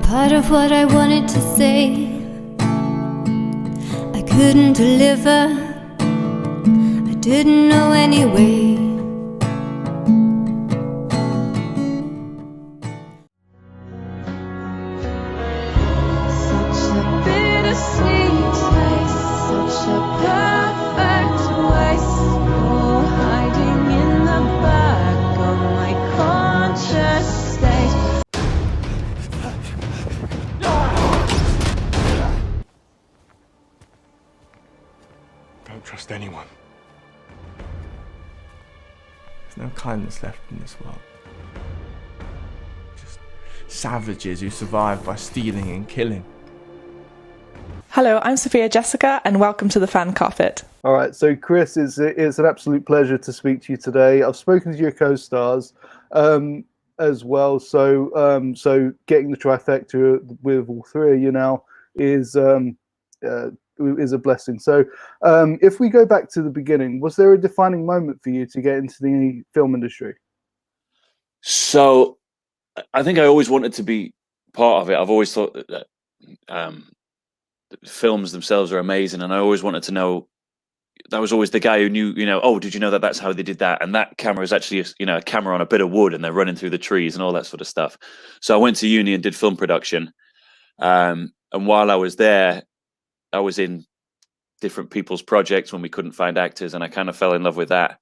Part of what I wanted to say, I couldn't deliver. I didn't know anyway. Such a bittersweet taste, such a perfect waste. Oh, hiding in the back of my conscious state. Don't trust anyone. There's no kindness left in this world. Just savages who survive by stealing and killing. Hello, I'm SOPHIA Jessica, and welcome to the Fan Carpet. All right, so Chris, it's an absolute pleasure to speak to you today. I've spoken to your co-stars as well, so getting the trifecta with all three of you now is a blessing. So if we go back to the beginning, was there a defining moment for you to get into the film industry? So I think I always wanted to be part of it. I've always thought that films themselves are amazing, and I always wanted to know. That was always the guy who knew, oh, did you know that that's how they did that? And that camera is actually, a camera on a bit of wood, and they're running through the trees and all that sort of stuff. So I went to uni and did film production. And while I was there, I was in different people's projects when we couldn't find actors, and I kind of fell in love with that.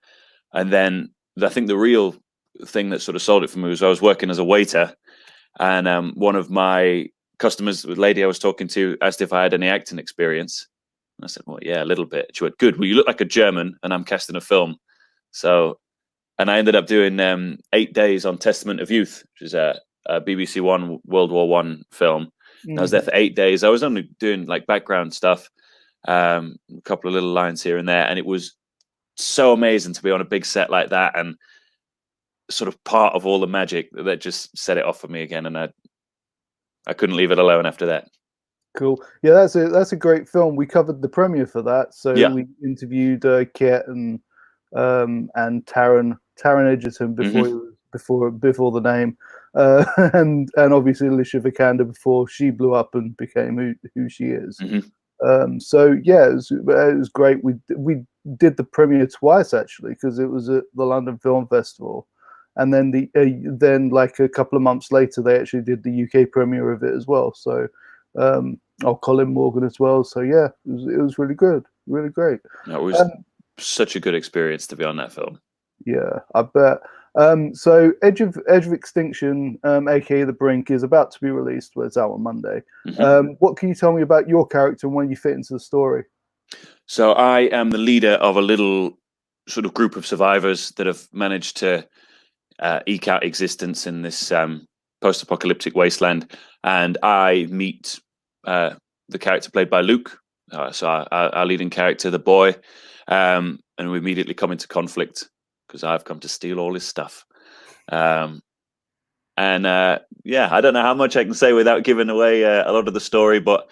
And then I think the real thing that sort of sold it for me was I was working as a waiter, and one of my customers, the lady I was talking to, asked if I had any acting experience. And I said, well, yeah, a little bit. She went, good. Well, you look like a German, and I'm casting a film. So, and I ended up doing 8 days on Testament of Youth, which is a BBC One World War One film. And I was there for 8 days. I was only doing like background stuff, a couple of little lines here and there. And it was so amazing to be on a big set like that, and sort of part of all the magic that just set it off for me again. And I couldn't leave it alone after that. Cool. Yeah, that's a great film. We covered the premiere for that, so Yeah. we interviewed Kit and Taron Egerton before the name, and obviously Alicia Vikander before she blew up and became who she is. So yeah, it was great. We did the premiere twice actually, because it was at the London Film Festival, and then then like a couple of months later they actually did the UK premiere of it as well. So. Colin Morgan as well. So yeah, it was really good, really great. It was such a good experience to be on that film. Yeah, I bet. So Edge of Extinction, aka The Brink, is about to be released. Well, it's out on Monday. What can you tell me about your character and when you fit into the story? So I am the leader of a little sort of group of survivors that have managed to eke out existence in this post-apocalyptic wasteland, and I meet the character played by Luke, so our leading character, the boy, and we immediately come into conflict because I've come to steal all his stuff. Yeah, I don't know how much I can say without giving away a lot of the story, but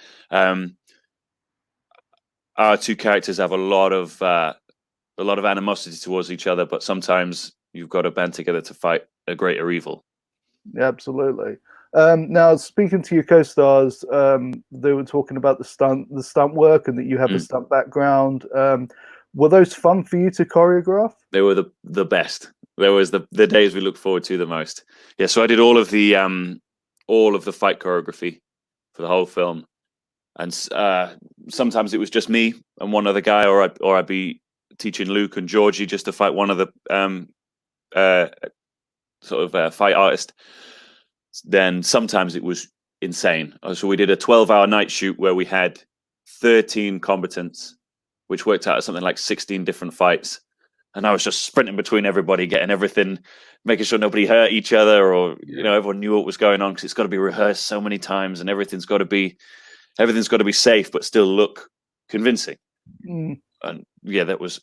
our two characters have a lot of animosity towards each other, but sometimes you've got to band together to fight a greater evil. Yeah, absolutely. Now, speaking to your co-stars, they were talking about the stunt work, and that you have a stunt background. Were those fun for you to choreograph? They were the best. There was the days we look forward to the most. Yeah, so I did all of the fight choreography for the whole film, and sometimes it was just me and one other guy, or I'd be teaching Luke and Georgie just to fight one of the fight artist. Then sometimes it was insane. So we did a 12-hour night shoot where we had 13 combatants, which worked out as something like 16 different fights. And I was just sprinting between everybody, getting everything, making sure nobody hurt each other, or everyone knew what was going on, because it's got to be rehearsed so many times, and everything's got to be safe but still look convincing. And yeah, that was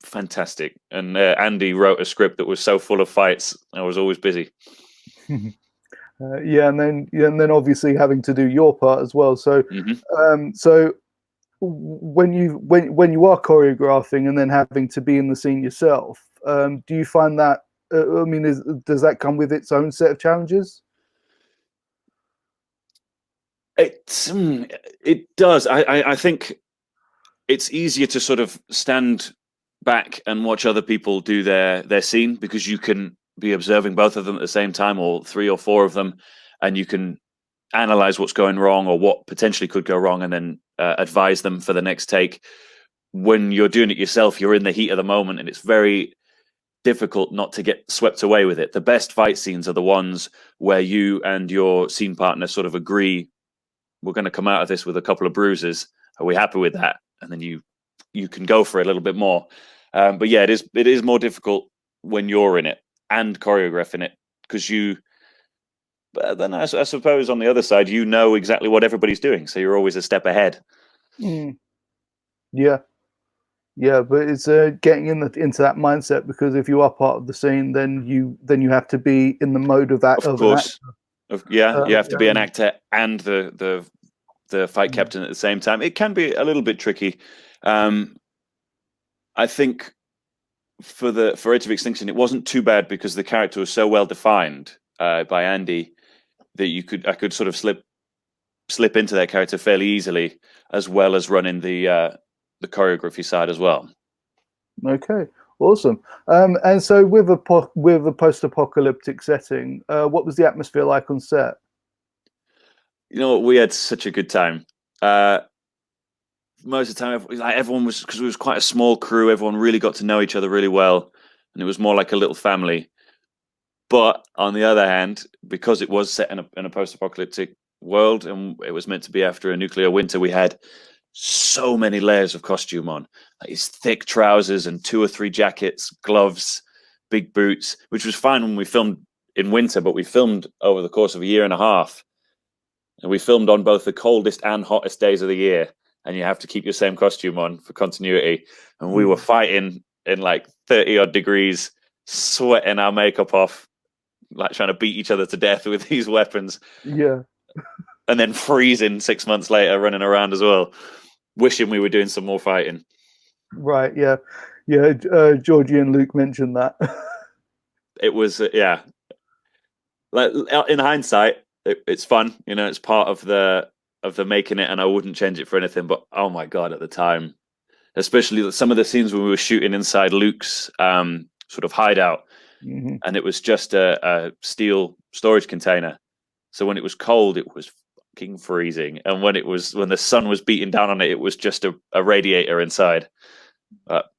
fantastic. And Andy wrote a script that was so full of fights. I was always busy. And then obviously having to do your part as well. So, so when you are choreographing and then having to be in the scene yourself, do you find that? Does that come with its own set of challenges? It does. I think it's easier to sort of stand back and watch other people do their scene, because you can be observing both of them at the same time, or 3 or 4 of them, and you can analyze what's going wrong or what potentially could go wrong, and then advise them for the next take. When you're doing it yourself, you're in the heat of the moment, and it's very difficult not to get swept away with it. The best fight scenes are the ones where you and your scene partner sort of agree, we're going to come out of this with a couple of bruises. Are we happy with that? And then you can go for it a little bit more. But yeah, it is more difficult when you're in it and choreographing it, because but then I suppose on the other side, you know exactly what everybody's doing, so you're always a step ahead. Yeah, but it's getting into that mindset, because if you are part of the scene, then you have to be in the mode of that. Of course, you have to be an actor and the fight captain at the same time. It can be a little bit tricky. I think for Edge of Extinction, it wasn't too bad, because the character was so well defined by Andy that I could sort of slip into that character fairly easily, as well as running the choreography side as well. Okay, awesome. And so with a post-apocalyptic setting, what was the atmosphere like on set? You know, we had such a good time. Most of the time, like, everyone was, because it was quite a small crew, everyone really got to know each other really well, and it was more like a little family. But on the other hand, because it was set in a post-apocalyptic world, and it was meant to be after a nuclear winter, we had so many layers of costume on, like these thick trousers and 2 or 3 jackets, gloves, big boots, which was fine when we filmed in winter, but we filmed over the course of a year and a half, and we filmed on both the coldest and hottest days of the year, and you have to keep your same costume on for continuity. And we were fighting in like 30 odd degrees, sweating our makeup off, like trying to beat each other to death with these weapons. Yeah. And then freezing 6 months later, running around as well, wishing we were doing some more fighting. Right. Yeah. Georgie and Luke mentioned that. It was like, in hindsight, it's fun. You know, it's part of the making it, and I wouldn't change it for anything. But oh my god, at the time, especially some of the scenes when we were shooting inside Luke's sort of hideout, and it was just a steel storage container. So when it was cold, it was fucking freezing, and when the sun was beating down on it, it was just a radiator inside. But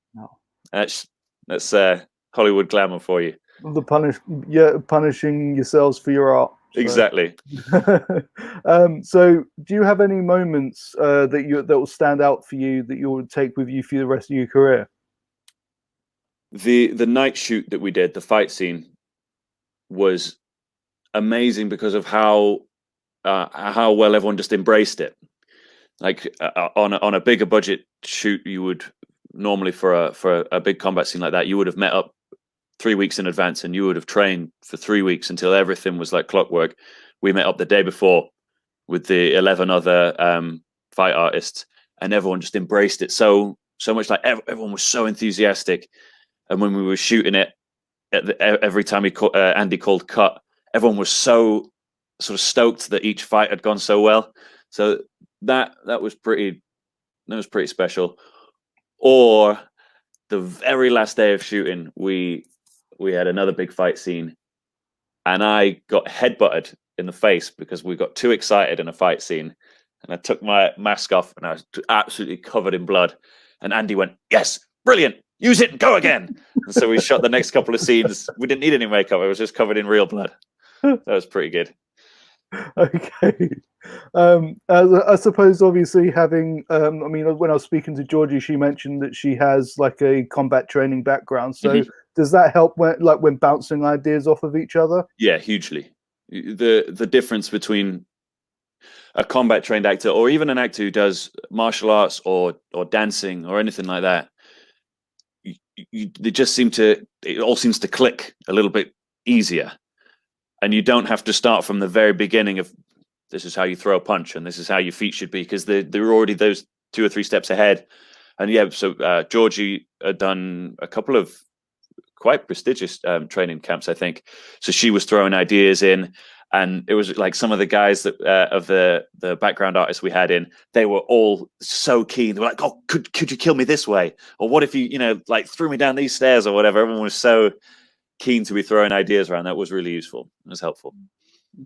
that's Hollywood glamour for you. Punishing yourselves for your art. So. Exactly. So do you have any moments that will stand out for you that you will take with you for the rest of your career? The night shoot that we did, the fight scene, was amazing because of how well everyone just embraced it. Like on a bigger budget shoot, you would normally for a big combat scene like that, you would have met up 3 weeks in advance, and you would have trained for 3 weeks until everything was like clockwork. We met up the day before with the 11 other fight artists, and everyone just embraced it so much. Like everyone was so enthusiastic, and when we were shooting it, every time Andy called cut, everyone was so sort of stoked that each fight had gone so well. So that was pretty special. Or the very last day of shooting, we had another big fight scene, and I got headbutted in the face because we got too excited in a fight scene, and I took my mask off, and I was absolutely covered in blood. And Andy went, "Yes, brilliant, use it and go again." And so we shot the next couple of scenes. We didn't need any makeup; it was just covered in real blood. That was pretty good. Okay. I suppose obviously having I mean, when I was speaking to Georgie, she mentioned that she has like a combat training background. So does that help when bouncing ideas off of each other? Yeah, hugely. The difference between a combat trained actor or even an actor who does martial arts or dancing or anything like that, it all seems to click a little bit easier. And you don't have to start from the very beginning of this is how you throw a punch and this is how your feet should be, because they're already those 2 or 3 steps ahead. And yeah, so Georgie had done a couple of quite prestigious training camps, I think. So she was throwing ideas in. And it was like some of the guys that of the background artists we had in, they were all so keen. They were like, "Oh, could you kill me this way? Or what if you like threw me down these stairs or whatever?" Everyone was so keen to be throwing ideas around. That was really useful. It was helpful.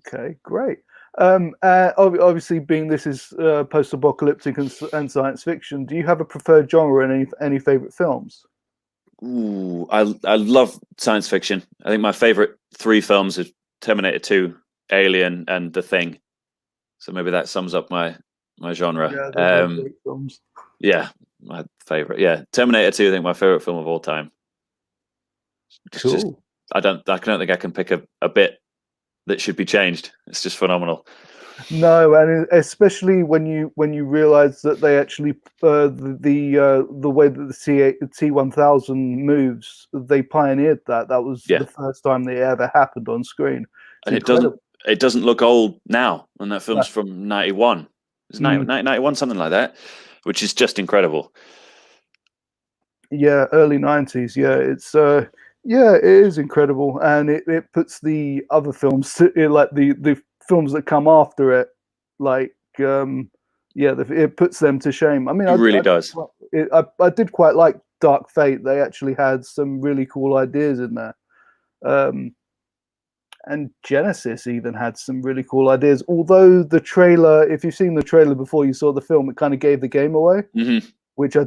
Okay, great. Obviously, being this is post-apocalyptic and science fiction, do you have a preferred genre and any favorite films? Ooh, I love science fiction. I think my favorite 3 films are Terminator 2, Alien, and The Thing. So maybe that sums up my genre. Yeah, those are great films. Yeah, my favorite. Yeah, Terminator 2. I think my favorite film of all time. Cool. Just, I don't think I can pick a bit that should be changed. It's just phenomenal. No, and especially when you realize that they actually the way that the T-1000 moves, they pioneered that. That was the first time they ever happened on screen. And it doesn't look old now. And that film's from 91. It's 91, something like that, which is just incredible. Yeah, early 90s. Yeah, it's it is incredible, and it puts the other films like the films that come after it, like it puts them to shame. I mean, it really does. I did quite like Dark Fate. They actually had some really cool ideas in there, and Genesis even had some really cool ideas. Although the trailer, if you've seen the trailer before you saw the film, it kind of gave the game away, which I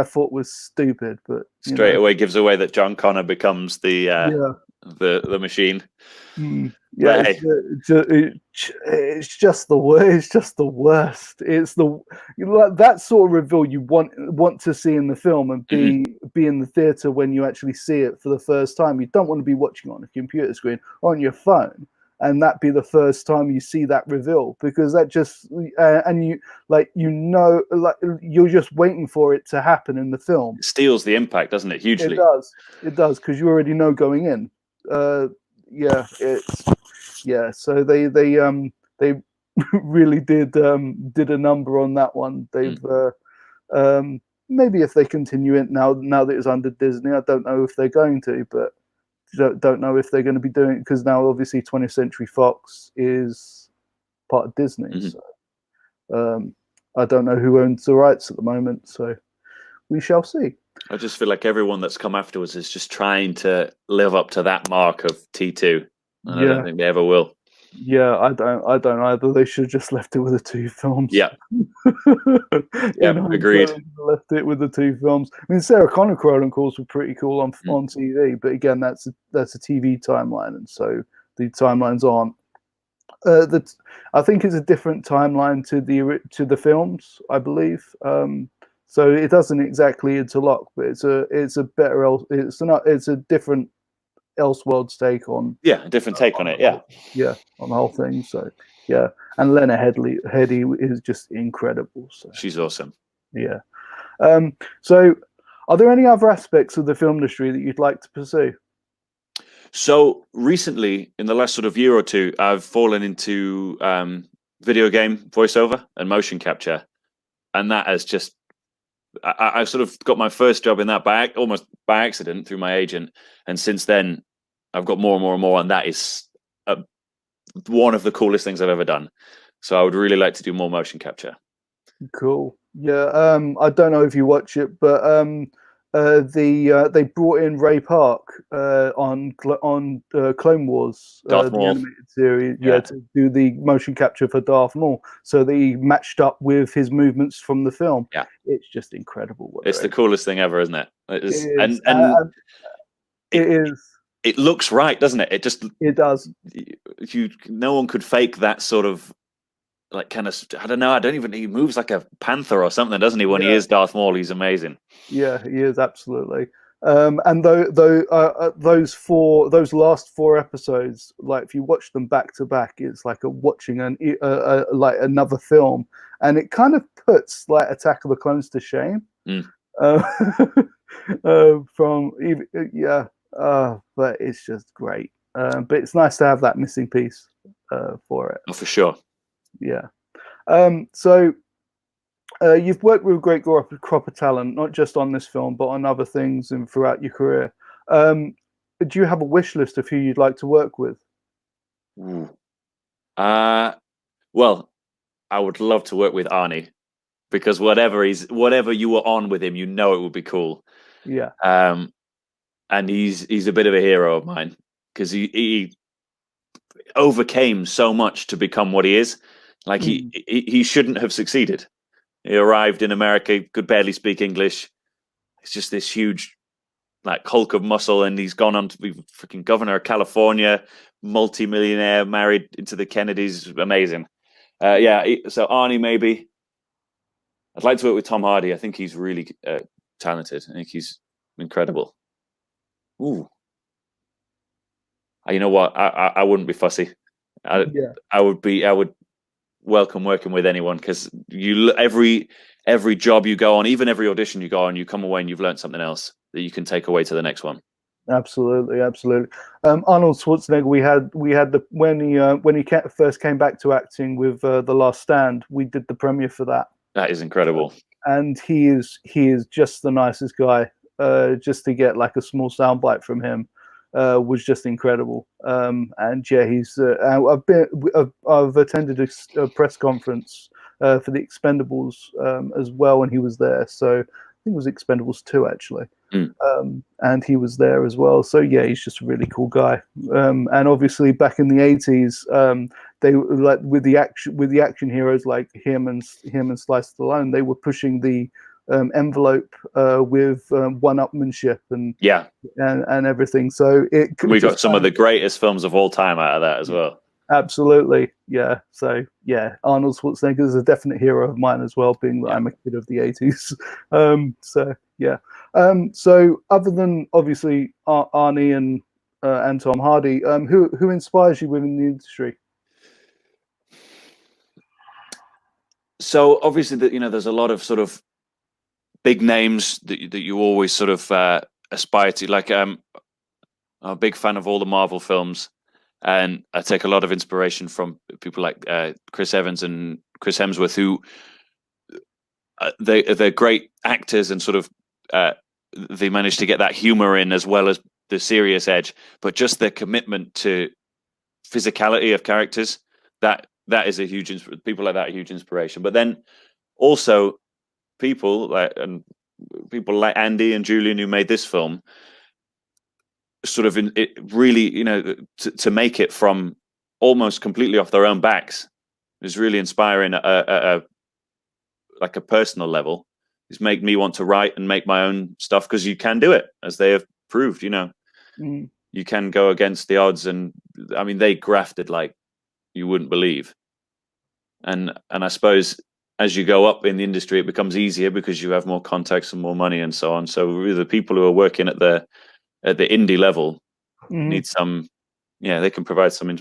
thought was stupid. But straight away gives away that John Connor becomes the machine. Yeah, it's just the worst. It's just the worst. It's that sort of reveal you want to see in the film and be in the theater when you actually see it for the first time. You don't want to be watching on a computer screen or on your phone, and that be the first time you see that reveal, because that just and you're just waiting for it to happen in the film. It steals the impact, doesn't it? Hugely. It does, because you already know going in. So they really did a number on that one. They've maybe if they continue it now that it's under Disney, I don't know if they're going to, but don't know if they're going to be doing it, because now obviously 20th Century Fox is part of Disney. So I don't know who owns the rights at the moment, so we shall see. I just feel like everyone that's come afterwards is just trying to live up to that mark of T2. And I don't think they ever will. Yeah, I don't either. They should have just left it with the 2 films. Yeah. Agreed. Left it with the 2 films. I mean, Sarah Connor Chronicles were pretty cool on TV, but again, that's a TV timeline, and so the timelines aren't. I think it's a different timeline to the films, I believe. So it doesn't exactly interlock, but it's a better it's a different Elseworlds take on. Yeah, a different take on it. Yeah, on the whole thing. So yeah, and Lena Headey is just incredible. So she's awesome. Yeah. So, are there any other aspects of the film industry that you'd like to pursue? So recently, in the last sort of year or 2, I've fallen into video game voiceover and motion capture, and that has just I sort of got my first job in that almost by accident through my agent, and since then I've got more and more and more, and that is one of the coolest things I've ever done. So I would really like to do more motion capture. Cool. Yeah. I don't know if you watch it, but they brought in Ray Park on Clone Wars, the animated series, to do the motion capture for Darth Maul. So they matched up with his movements from the film. Yeah, it's just incredible. It's the coolest thing ever, isn't it? It is. It looks right, doesn't it? It does. No one could fake that sort of like kind of, I don't know. He moves like a panther or something, doesn't he? When he is Darth Maul, he's amazing. Yeah, he is, absolutely. And those last 4 episodes, like if you watch them back to back, it's like watching like another film, and it kind of puts like Attack of the Clones to shame. But it's just great. But it's nice to have that missing piece for it. Oh, for sure. Yeah. So you've worked with a great crop of talent, not just on this film, but on other things and throughout your career. Do you have a wish list of who you'd like to work with? Ooh. Well, I would love to work with Arnie because whatever you were on with him, it would be cool. Yeah. And he's a bit of a hero of mine because he overcame so much to become what he is. Like he shouldn't have succeeded. He arrived in America, could barely speak English. It's just this huge like hulk of muscle, and he's gone on to be freaking governor of California, multi-millionaire, married into the Kennedys. Amazing. So Arnie, maybe. I'd like to work with Tom Hardy. I think he's really talented. I think he's incredible. Ooh. You know what? I wouldn't be fussy. I would welcome working with anyone because every job you go on, even every audition you go on, you come away and you've learned something else that you can take away to the next one. Absolutely. Arnold Schwarzenegger. We had when he first came back to acting with The Last Stand. We did the premiere for that. That is incredible. And he is just the nicest guy. Just to get like a small soundbite from him was just incredible. And yeah, he's. I've attended a press conference for the Expendables as well, and he was there. So I think it was Expendables 2 actually. And he was there as well. So yeah, he's just a really cool guy. And obviously back in the 80s, they like with the action heroes like him and Sly Stallone, they were pushing the envelope with one-upmanship and everything. So we got some of the greatest films of all time out of that as well. Absolutely, yeah. So yeah, Arnold Schwarzenegger is a definite hero of mine as well, being that I'm a kid of the 80s. So yeah. So other than obviously Arnie and Tom Hardy, who inspires you within the industry? So obviously, there's a lot of sort of big names that you always sort of aspire to. Like I'm a big fan of all the Marvel films, and I take a lot of inspiration from people like Chris Evans and Chris Hemsworth, who they're great actors and sort of they manage to get that humor in as well as the serious edge, but just their commitment to physicality of characters, that is a huge people like that are a huge inspiration. But then also people like Andy and Julian who made this film, sort of really, to make it from almost completely off their own backs is really inspiring at a personal level. It's made me want to write and make my own stuff because you can do it, as they have proved. You can go against the odds, and I mean they grafted like you wouldn't believe. And I suppose as you go up in the industry, it becomes easier because you have more contacts and more money and so on. So really the people who are working at the indie level need some, they can provide some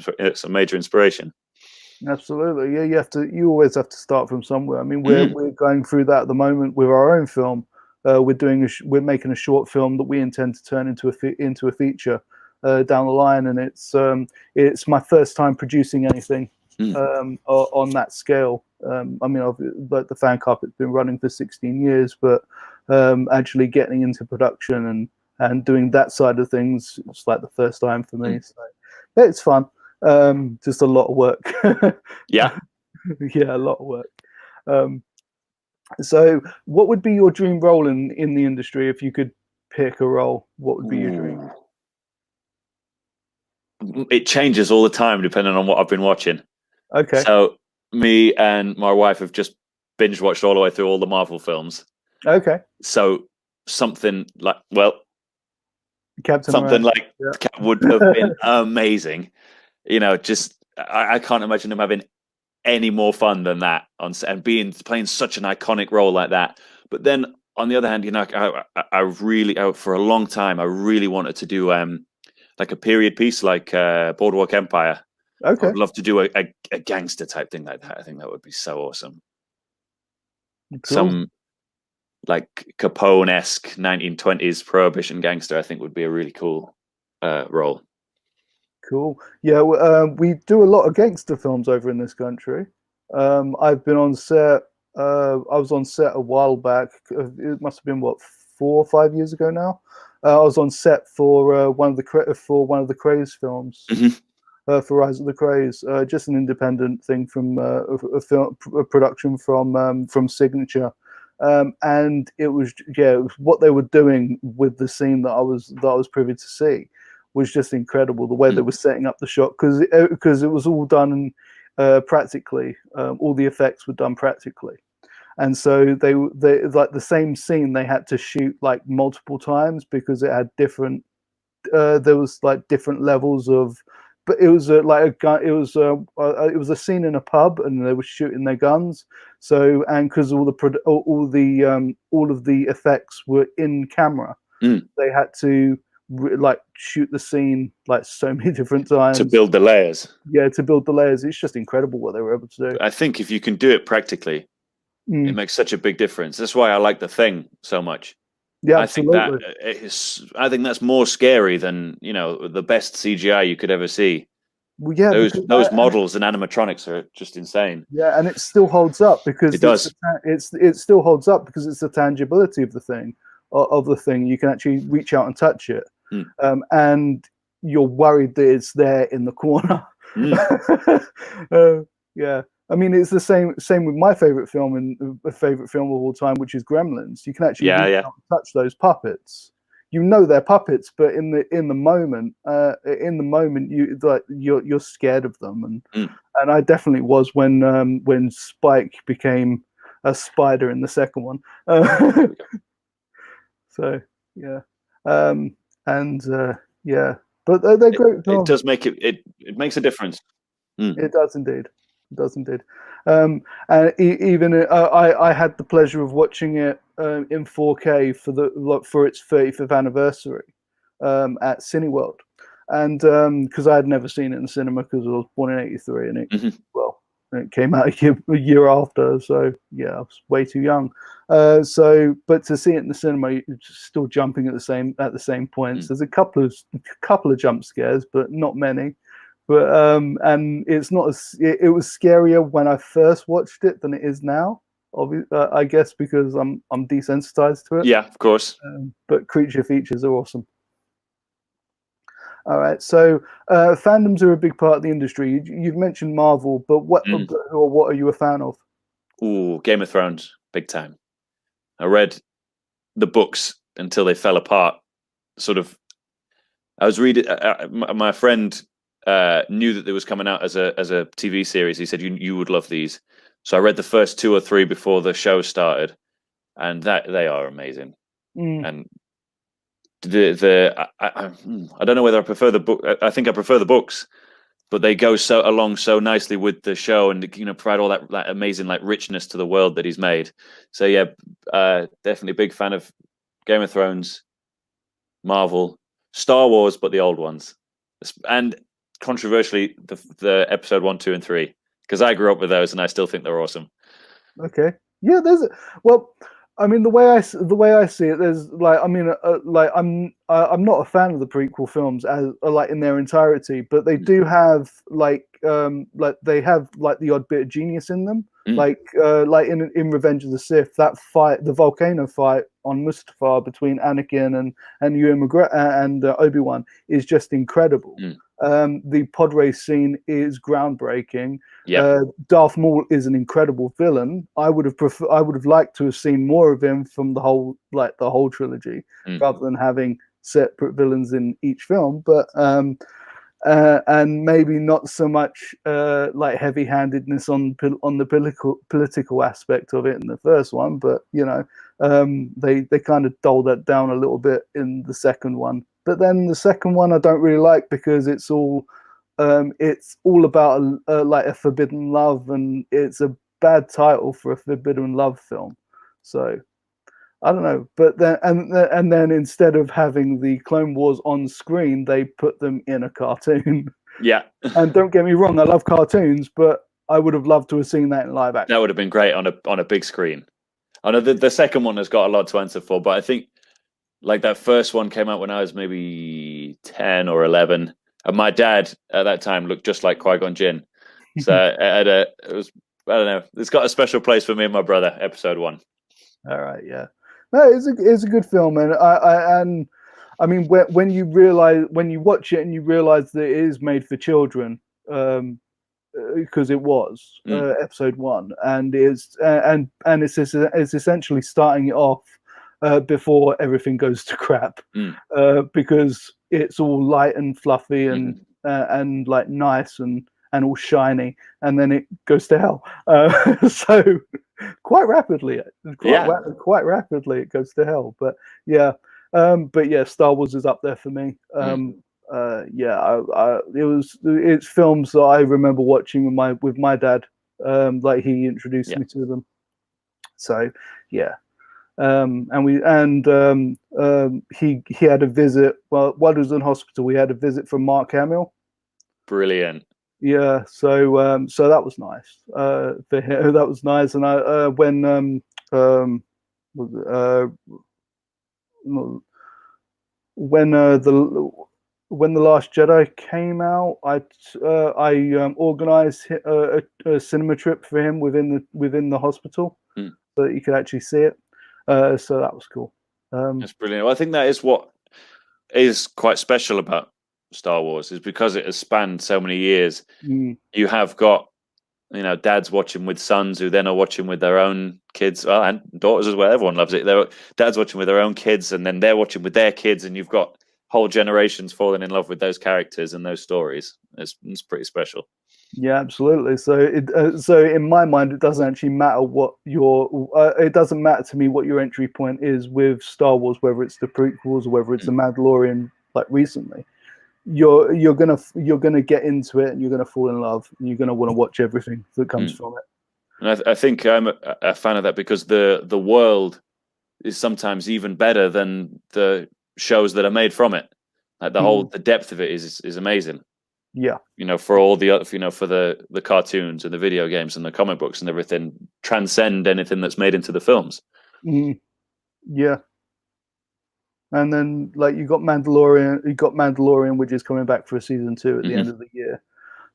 major inspiration. Absolutely, yeah. You always have to start from somewhere. I mean, we're going through that at the moment with our own film. We're making a short film that we intend to turn into a feature down the line, and it's my first time producing anything on that scale. I mean, the Fan Carpet's been running for 16 years, but actually getting into production and doing that side of things, it's like the first time for me. So yeah, it's fun. Just a lot of work. Yeah, a lot of work. So what would be your dream role in the industry if you could pick a role? What would be your dream? It changes all the time depending on what I've been watching. Okay. So me and my wife have just binge watched all the way through all the Marvel films. Okay. So something like Captain America would have been amazing. Just I can't imagine him having any more fun than that on set and playing such an iconic role like that. But then on the other hand, I really for a long time I really wanted to do like a period piece like Boardwalk Empire. Okay. I'd love to do a gangster type thing like that. I think that would be so awesome. Cool. Some like Capone-esque 1920s prohibition gangster I think would be a really cool role. Cool. Yeah, we do a lot of gangster films over in this country. I've been on set. I was on set a while back. It must have been 4 or 5 years ago now. I was on set for one of the Craze films. for Rise of the Krays, just an independent thing from a film a production from Signature. And it was what they were doing with the scene that I was privy to see was just incredible. The way they were setting up the shot, because it was all done practically. All the effects were done practically, and so they like the same scene they had to shoot like multiple times because it had different. There was like different levels of. But it was like a gun. It was a scene in a pub, and they were shooting their guns. So, and because all of the effects were in camera, they had to like shoot the scene like so many different times to build the layers. Yeah, to build the layers. It's just incredible what they were able to do. I think if you can do it practically, it makes such a big difference. That's why I like The Thing so much. Yeah, absolutely. I think that's more scary than the best CGI you could ever see. Well, yeah, those models and animatronics are just insane. Yeah, and it still holds up because it does. It still holds up because it's the tangibility of the thing. You can actually reach out and touch it, and you're worried that it's there in the corner. Yeah. I mean, it's the same with my favorite film and a favorite film of all time, which is Gremlins. You can actually touch those puppets. You know they're puppets, but in the moment, you're scared of them, and I definitely was when Spike became a spider in the second one. So yeah, but they're great films. It does make it makes a difference. It does indeed. And even I had the pleasure of watching it in 4K for its 35th anniversary at Cineworld, and because I had never seen it in the cinema because I was born in '83, and it came out a year after, so yeah, I was way too young. But to see it in the cinema, you're still jumping at the same points. There's a couple of jump scares, but not many. But and it's not it was scarier when I first watched it than it is now. I guess because I'm desensitized to it. Yeah, of course. But creature features are awesome. All right, so fandoms are a big part of the industry. You've mentioned Marvel, but what are you a fan of? Ooh, Game of Thrones, big time. I read the books until they fell apart. Sort of, I was reading. My friend knew that it was coming out as a TV series. He said you would love these. So I read the first 2 or 3 before the show started, and they are amazing. And I don't know whether I prefer the book. I think I prefer the books, but they go along so nicely with the show, and provide all that amazing richness to the world that he's made. So yeah, definitely a big fan of Game of Thrones, Marvel, Star Wars, but the old ones, and controversially the episode 1, 2, and 3, because I grew up with those and I still think they're awesome. Okay, yeah, I mean, the way I see it, there's I'm not a fan of the prequel films as in their entirety, but they do have they have the odd bit of genius in them. Like in Revenge of the Sith, that fight, the volcano fight on Mustafar between Anakin and Ewan McGregor and Obi-Wan is just incredible. The pod race scene is groundbreaking. Darth Maul is an incredible villain. I would have liked to have seen more of him from the whole trilogy, rather than having separate villains in each film. But and maybe not so much heavy-handedness on the political aspect of it in the first one, but they kind of dulled that down a little bit in the second one. But then the second one I don't really like because it's all about a forbidden love, and it's a bad title for a forbidden love film. So I don't know. But then and then instead of having the Clone Wars on screen, they put them in a cartoon. Yeah. And don't get me wrong, I love cartoons, but I would have loved to have seen that in live action. That would have been great on a big screen. I know the second one has got a lot to answer for, but I think that first one came out when I was maybe 10 or 11, and my dad at that time looked just like Qui-Gon Jinn. So I don't know. It's got a special place for me and my brother. Episode 1. All right, yeah. No, it's a good film, and I mean, when you realize, when you watch it and you realize that it is made for children, because it was episode 1, and it's essentially starting it off before everything goes to crap, because it's all light and fluffy and like nice and all shiny, and then it goes to hell. So quite rapidly it goes to hell. But yeah, Star Wars is up there for me. It's films that I remember watching with my dad. Like he introduced me to them. So yeah. He had a visit. Well, while he was in hospital, we had a visit from Marc Hamill. Brilliant. Yeah, so that was nice. For him, that was nice. And I when the Last Jedi came out, I organized a cinema trip for him within the hospital, so that you could actually see it. So that was cool. That's brilliant. Well, I think that is what is quite special about Star Wars, is because it has spanned so many years. You have got, dads watching with sons who then are watching with their own kids, and daughters as well. Everyone loves it. Dads watching with their own kids, and then they're watching with their kids, and you've got whole generations falling in love with those characters and those stories. It's pretty special. Yeah, absolutely. So in my mind, it doesn't actually matter what it doesn't matter to me what your entry point is with Star Wars, whether it's the prequels or whether it's the Mandalorian, like recently. You're gonna get into it, and you're gonna fall in love, and you're gonna want to watch everything that comes from it. And I think I'm a fan of that, because the world is sometimes even better than the shows that are made from it. Like the depth of it is amazing. Yeah, for all the other, for the cartoons and the video games and the comic books and everything, transcend anything that's made into the films. Yeah. And then, like, you got Mandalorian, which is coming back for a season 2 at the end of the year.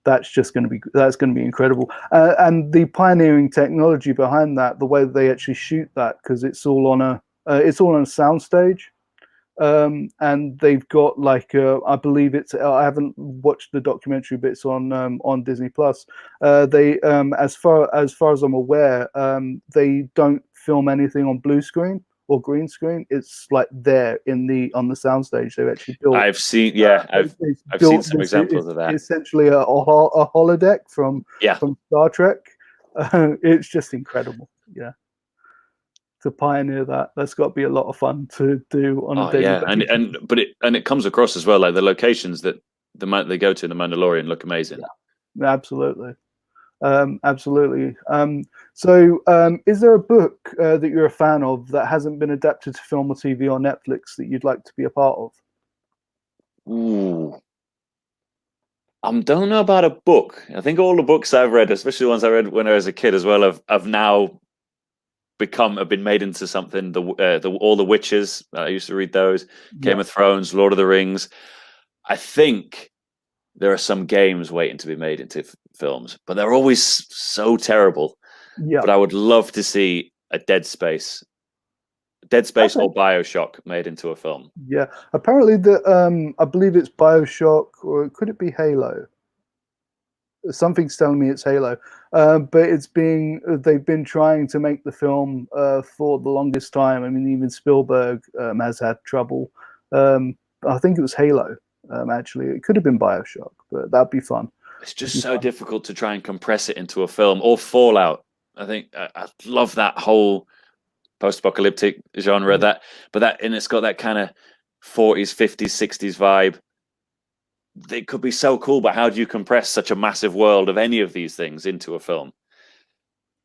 That's going to be incredible. And the pioneering technology behind that, the way that they actually shoot that, because it's all on a soundstage. And they've got like I believe it's, I haven't watched the documentary, but it's on Disney Plus. They as far as I'm aware, they don't film anything on blue screen or green screen. It's like there on the soundstage. They've actually built. I've seen I've seen some examples of that. Essentially a holodeck from Star Trek. It's just incredible. Yeah. To pioneer that's got to be a lot of fun to do on a daily basis. And it comes across as well, like the locations that they go to in the Mandalorian look amazing. Yeah, absolutely. So is there a book that you're a fan of that hasn't been adapted to film or TV or Netflix that you'd like to be a part of? Ooh, I don't know about a book. I think all the books I've read, especially the ones I read when I was a kid as well, have now have been made into something. All the Witches, I used to read those. Game of Thrones, Lord of the Rings. I think there are some games waiting to be made into films, but they're always so terrible. Yeah. But I would love to see a Dead Space or BioShock made into a film. Yeah, apparently I believe it's BioShock, or could it be Halo? Something's telling me it's Halo, but they've been trying to make the film for the longest time. I mean, even Spielberg has had trouble. I think it was Halo. Actually, it could have been BioShock, but that'd be fun. It's just so difficult to try and compress it into a film. Or Fallout. I think I love that whole post-apocalyptic genre. And it's got that kind of 40s, 50s, 60s vibe. They could be so cool, but how do you compress such a massive world of any of these things into a film?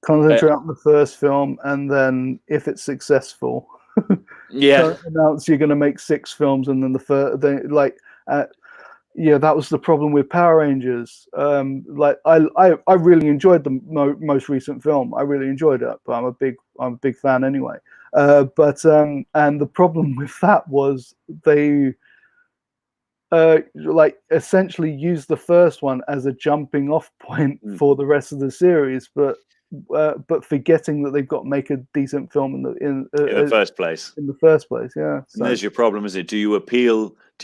Concentrate on the first film, and then if it's successful, announce you're going to make 6 films, and then that was the problem with Power Rangers. I really enjoyed the most recent film. I really enjoyed it, but I'm a big fan anyway. And the problem with that was they essentially use the first one as a jumping off point for the rest of the series, but but forgetting that they've got to make a decent film in the first place. In the first place, yeah. So. And there's your problem, is it? Do you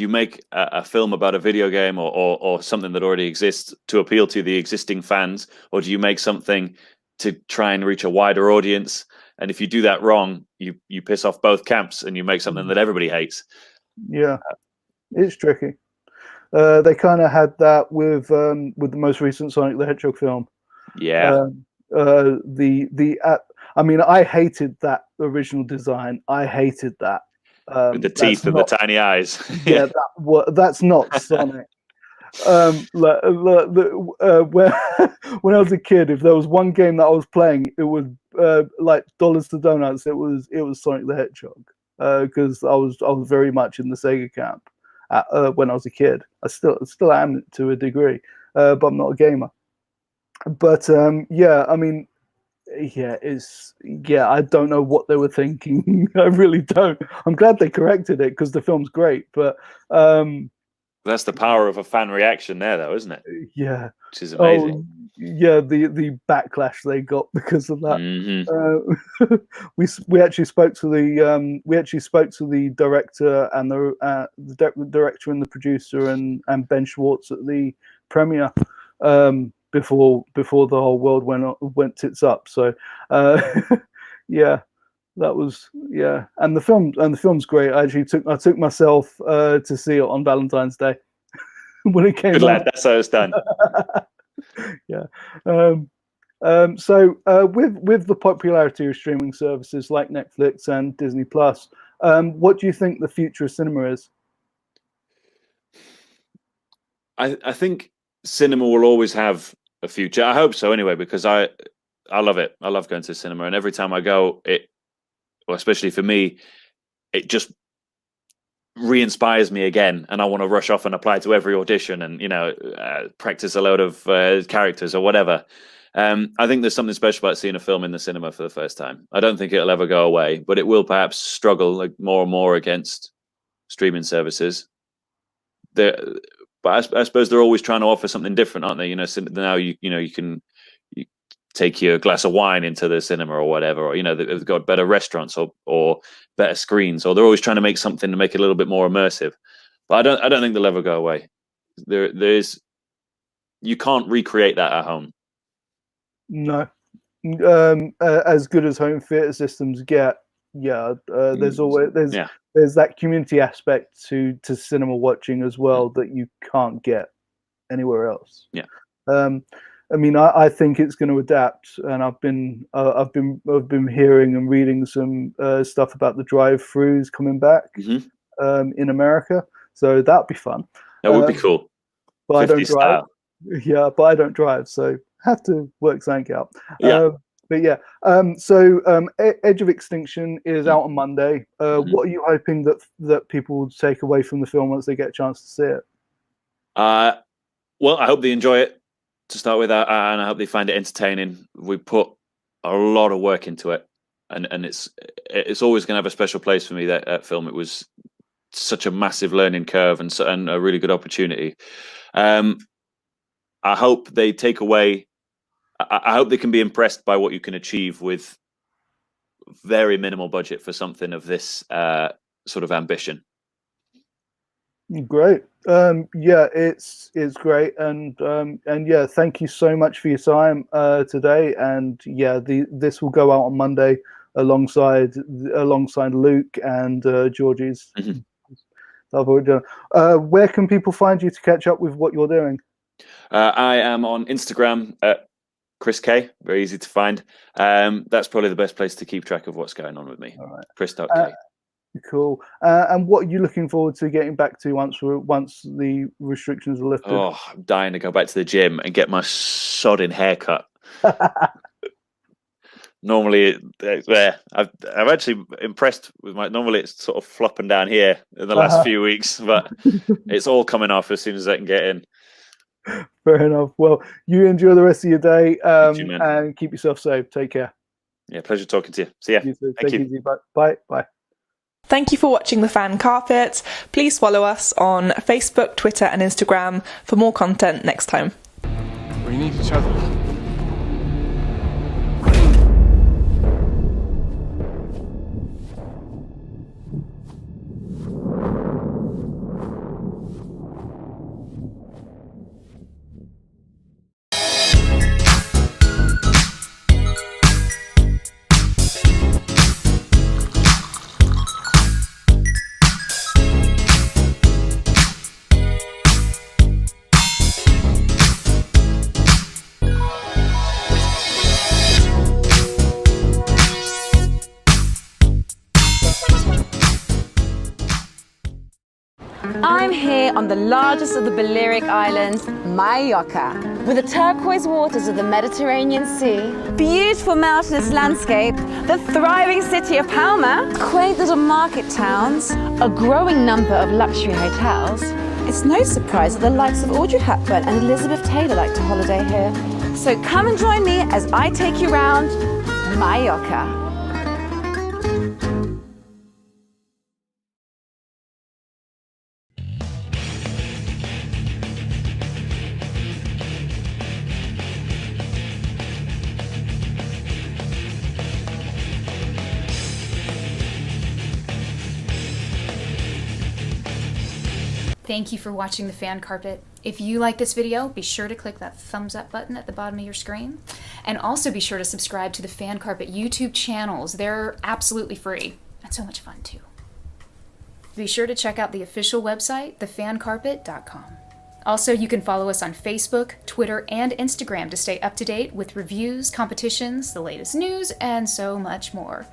make a film about a video game or something that already exists to appeal to the existing fans, or do you make something to try and reach a wider audience? And if you do that wrong, you piss off both camps and you make something that everybody hates. Yeah, it's tricky. They kind of had that with the most recent Sonic the Hedgehog film. Yeah. I mean, I hated that original design. I hated that. With the teeth and the tiny eyes. Yeah, that's not Sonic. When I was a kid, if there was one game that I was playing, it was like dollars to donuts. It was Sonic the Hedgehog, because I was very much in the Sega camp when I was a kid. I still am to a degree, but I'm not a gamer. But yeah, I mean, I don't know what they were thinking. I really don't. I'm glad they corrected it because the film's great, but that's the power of a fan reaction there, though, isn't it? Yeah, which is amazing. Oh, yeah, the backlash they got because of that. Mm-hmm. We actually spoke to the director and the director and the producer and Ben Schwartz at the premiere. Before the whole world went tits up. So yeah, that was and the film's great. I took myself to see it on Valentine's Day when it came out. Good lad, that's how it's done. Yeah. So with the popularity of streaming services like Netflix and Disney Plus, what do you think the future of cinema is? I think cinema will always have a future. I hope so anyway, because I love it. I love going to the cinema, and every time I go, especially for me, it just re-inspires me again, and I want to rush off and apply to every audition and practice a load of characters or whatever. I think there's something special about seeing a film in the cinema for the first time. I don't think it'll ever go away, but it will perhaps struggle more and more against streaming services. But I suppose they're always trying to offer something different, aren't they? Now you can take your glass of wine into the cinema or whatever, or they've got better restaurants or better screens, or they're always trying to make something to make it a little bit more immersive. But I don't think they'll ever go away. You can't recreate that at home. No, as good as home theater systems get. Yeah, there's that community aspect to cinema watching as well that you can't get anywhere else. Yeah. I mean, I think it's going to adapt, and I've been hearing and reading some stuff about the drive-throughs coming back in America, so that'd be fun. That would be cool. But I don't drive. Yeah, but I don't drive, so have to work something out. Yeah. But yeah, so Edge of Extinction is out on Monday. What are you hoping that people will take away from the film once they get a chance to see it? Well, I hope they enjoy it to start with, and I hope they find it entertaining. We put a lot of work into it, and it's always going to have a special place for me. That film, it was such a massive learning curve and a really good opportunity. I hope they take away. I hope they can be impressed by what you can achieve with very minimal budget for something of this sort of ambition. Great. Yeah, it's great, and yeah, thank you so much for your time today. And yeah, this will go out on Monday alongside Luke and Georgie's. Where can people find you to catch up with what you're doing? I am on Instagram at Chris Kaye, very easy to find. That's probably the best place to keep track of what's going on with me. All right. Chris.Kaye. Cool. And what are you looking forward to getting back to once the restrictions are lifted? Oh, I'm dying to go back to the gym and get my sodding haircut. Normally, I've actually impressed with normally it's sort of flopping down here in the last few weeks, but it's all coming off as soon as I can get in. Fair enough. Well, you enjoy the rest of your day, you, and keep yourself safe. Take care. Yeah, pleasure talking to you. See ya. You too. Thank you. Easy. Bye. Thank you for watching The Fan Carpet. Please follow us on Facebook, Twitter and Instagram for more content next time. We need each other. here on the largest of the Balearic Islands, Mallorca. With the turquoise waters of the Mediterranean Sea, beautiful mountainous landscape, the thriving city of Palma, quaint little market towns, a growing number of luxury hotels, it's no surprise that the likes of Audrey Hepburn and Elizabeth Taylor like to holiday here. So come and join me as I take you round Mallorca. Thank you for watching The Fan Carpet. If you like this video, be sure to click that thumbs up button at the bottom of your screen. And also be sure to subscribe to the Fan Carpet YouTube channels. They're absolutely free and so much fun too. Be sure to check out the official website, thefancarpet.com. Also, you can follow us on Facebook, Twitter, and Instagram to stay up to date with reviews, competitions, the latest news, and so much more.